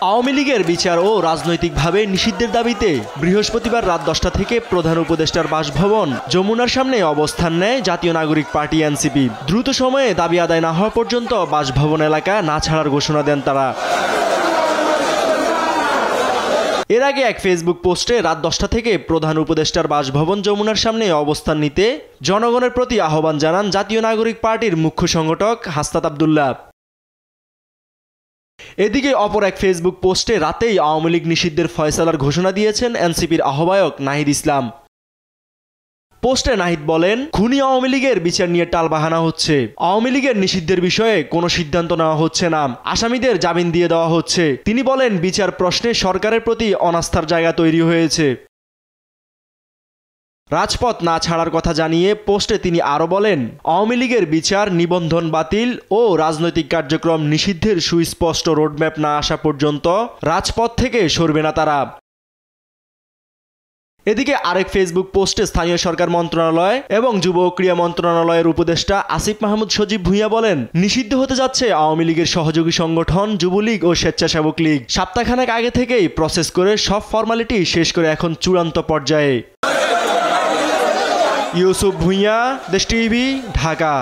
আওয়ামী লীগের বিচার ও রাজনৈতিকভাবে নিষিদ্ধের দাবিতে বৃহস্পতিবার রাত 10টা থেকে প্রধান উপদেষ্টার বাসভবন যমুনার সামনে অবস্থান নেয় জাতীয় নাগরিক পার্টি এনসিপি। দ্রুত সময়ে দাবি আদায় না হওয়া পর্যন্ত বাসভবন এলাকা না ছাড়ার ঘোষণা দেন তারা। এর আগে এক ফেসবুক পোস্টে রাত 10টা থেকে প্রধান উপদেষ্টার বাসভবন যমুনার সামনে অবস্থান নিতে জনগণের প্রতি আহ্বান জানান জাতীয় নাগরিক পার্টির মুখ্য সংগঠক হাসনাত আব্দুল্লাহ। এদিকে অপর এক ফেসবুক পোস্টে রাতেই আওয়ামী লীগ নিষিদ্ধের ফয়সালার ঘোষণা দিয়েছেন এনসিপির আহ্বায়ক নাহিদ ইসলাম। পোস্টে নাহিদ বলেন, খুনি আওয়ামী লীগের বিচার নিয়ে টালবাহানা হচ্ছে। আওয়ামী লীগের নিষিদ্ধের বিষয়ে কোনো সিদ্ধান্ত নেওয়া হচ্ছে না, আসামিদের জামিন দিয়ে দেওয়া হচ্ছে। তিনি বলেন, বিচার প্রশ্নে সরকারের প্রতি অনাস্থার জায়গা তৈরি হয়েছে। রাজপথ না ছাড়ার কথা জানিয়ে পোস্টে তিনি আরও বলেন, আওয়ামী লীগের বিচার, নিবন্ধন বাতিল ও রাজনৈতিক কার্যক্রম নিষিদ্ধের সুস্পষ্ট রোডম্যাপ না আসা পর্যন্ত রাজপথ থেকে সরবে না তারা। এদিকে আরেক ফেসবুক পোস্টে স্থানীয় সরকার মন্ত্রণালয় এবং যুব ও ক্রীড়া মন্ত্রণালয়ের উপদেষ্টা আসিফ মাহমুদ সজীব ভূঁইয়া বলেন, নিষিদ্ধ হতে যাচ্ছে আওয়ামী লীগের সহযোগী সংগঠন যুবলীগ ও স্বেচ্ছাসেবক লীগ। সপ্তাহখানেক আগে থেকেই প্রসেস করে সব ফরমালিটি শেষ করে এখন চূড়ান্ত পর্যায়ে। ইউসুফ ভূঁইয়া, দেশ টিভি, ঢাকা।